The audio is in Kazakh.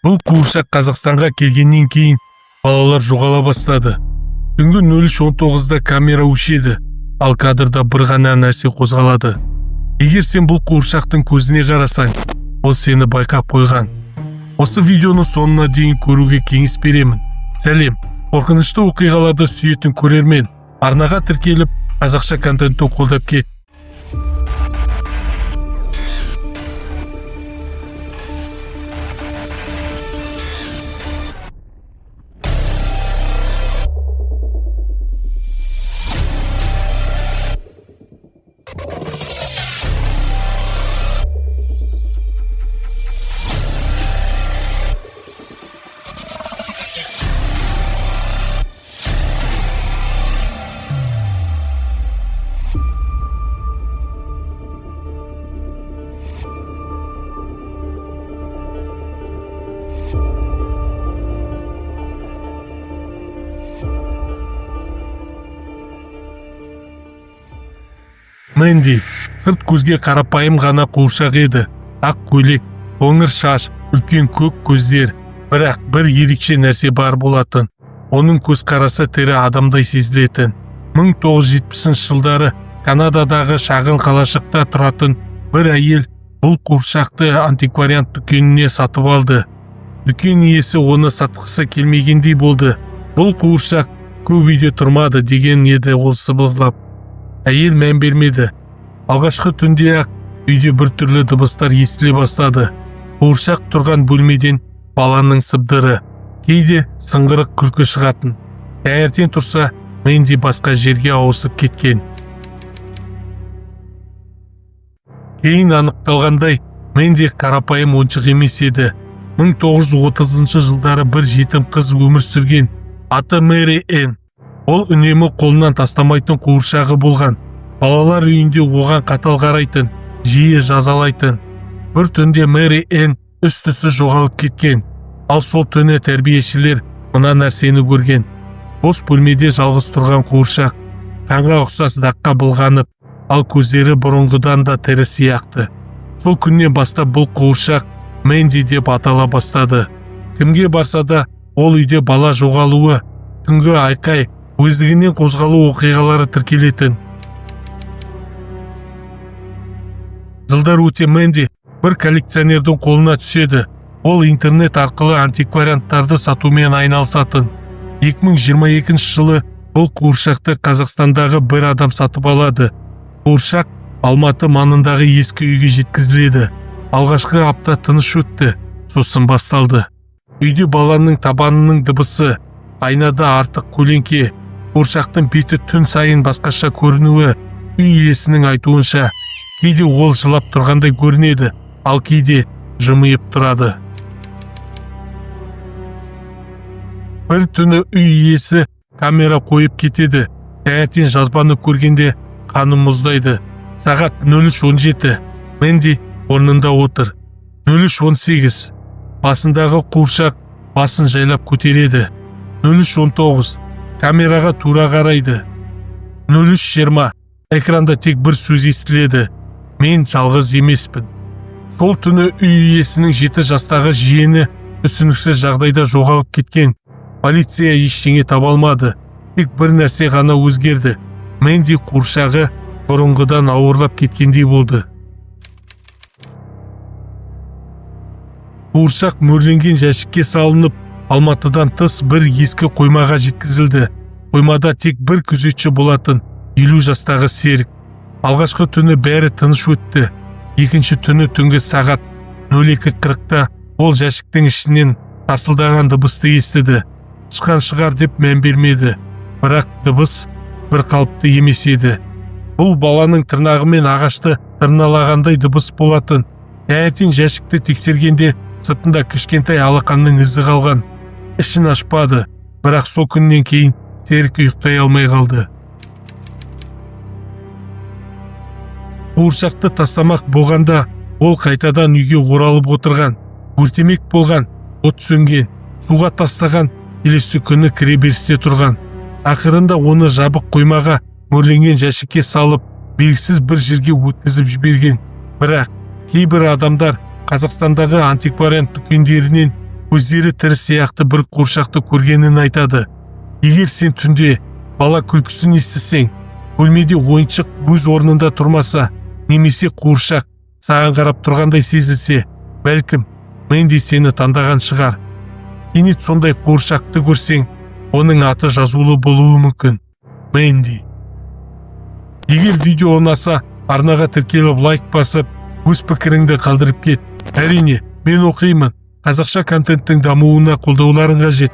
Бұл қуыршақ Қазақстанға келгеннен кейін балалар жоғала бастады. Түнгі 03:19-да камера өшеді, ал кадрда бір ғана нәрсе қозғалады. Егер сен бұл қуыршақтың көзіне қарасаң, ол сені байқап қойған. Осы видеоны соңына дейін көруге кеңес беремін. Сәлем, қорқынышты оқиғаларды сүйетін көрермен, арнаға тіркеліп, қазақша контентті қолдап кет. Мэнди сырт көзге қарапайым ғана қуыршақ еді. Ақ көйлек, қоңыр шаш, үлкен көк көздер, бірақ бір ерекше нәрсе бар болатын. Оның көз қарасы тірі адамдай сезілетін. 1970 жылдары Канададағы шағын қалашықта тұратын бір әйел бұл қуыршақты антиквариат дүкеніне сатып алды. Дүкен иесі оны сатқысы келмегендей болды. Бұл қуыршақ көп үйде тұрмады деген еді ол сыбырлап. Әйел мән бермеді. Алғашқы түнде ақ үйде бір түрлі дыбыстар естіле бастады. Қуыршақ тұрған бөлмеден баланың сыбдыры, кейде сыңғырық күлкі шығатын. Таңертең тұрса, Мэнди басқа жерге ауысып кеткен. Кейін анықталғандай, Мэнди қарапайым ойыншық емес еді. 1930 жылдары бір жетім қыз өмір сүрген. Аты Мэри Энн. Ол үнемі қолынан тастамайтын қуыршағы болған. Балалар үйінде оған қатал қарайтын, жиі жазалайтын. Бір түнде Мэри Энн үстісі жоғалып кеткен. Ал сол түні тәрбиешілер мына нәрсені көрген. Бос бөлмеде жалғыз тұрған қуыршақ, қанға ұқсас даққа былғанып, ал көздері бұрынғыдан да тірі сияқты. Сол күннен бастап бұл қуыршақ Мэнди деп атала бастады. Кімге барса да ол үйде бала жоғалуы, түнгі айқай, өздігінен қозғалу оқиғалары тіркелетін. Жылдар өте Мэнди бір коллекционердің қолына түседі. Ол интернет арқылы антиквариаттарды сатумен айналысатын. 2022 жылы бұл қуыршақты Қазақстандағы бір адам сатып алады. Қуыршақ Алматы маңындағы ескі үйге жеткізіледі. Алғашқы апта тыныш өтті, сосын басталды. Үйде баланың табанының дыбысы, айнада артық көлеңке, қуыршақтың беті түн сайын басқаша көрінуі. Үй иесінің айтуынша, кейде ол жылап тұрғандай көрінеді, ал кейде жымиып тұрады. Бір түні үй иесі камера қойып кетеді. Таңертең жазбаны көргенде қаны мұздайды. Сағат 03:17. Мэнди орнында отыр. 03:18. Басындағы қуыршақ басын жайлап көтереді. 03:19. Камераға тура қарайды. 03:20. Экранда тек бір сөз естіледі. Мен жалғыз емеспін. Сол түні үй иесінің 7 жастағы жиені түсініксіз жағдайда жоғалып кеткен. Полиция ештеңе таба алмады. Тек бір нәрсе ғана өзгерді. Мэнди қуыршағы бұрынғыдан ауырлап кеткендей болды. Қуыршақ мөрленген жәшікке салынып, Алматыдан тыс бір ескі қоймаға жеткізілді. Қоймада тек бір күзетші болатын, 50 жастағы Серік. Алғашқы түні бәрі тыныш өтті. Екінші түні түнгі сағат 02:40-та ол жәшіктің ішінен тарсылдаған дыбысты естіді. Тышқан шығар деп мән бермеді. Бірақ дыбыс бір қалыпты емес еді. Бұл баланың тырнағымен ағашты тырналағандай дыбыс болатын. Таңертең жәшікті тексергенде сыртында кішкентай алақанның ізі қалған. Ішін ашпады, бірақ сол күннен кейін Серік ұйықтай алмай қалды. Қуыршақты тастамақ болғанда ол қайтадан үйге оралып отырған. Өртемек болған, от сөнген, суға тастаған, келесі күні кіреберісте тұрған. Ақырында оны жабық қоймаға мөрленген жәшікке салып, белгісіз бір жерге өткізіп жіберген. Бірақ кейбір адамдар Қазақстандағы антиквариат дүкендерінен көздері тірі сияқты бір қуыршақты көргенін айтады. Егер сен түнде бала күлкісін естісең, бөлмеде ойыншық өз орнында тұрмаса, немесе қуыршақ саған қарап тұрғандай сезілсе, бәлкім Мэнди сені таңдаған шығар. Кенет сондай қуыршақты көрсең, оның аты жазулы болуы мүмкін. Мэнди. Егер видео ұнаса, арнаға тіркеліп лайк басып, өз пікіріңді қалдырып кет. Әрине, мен оқимын. Қазақша контенттің дамуына қолдауларың қажет.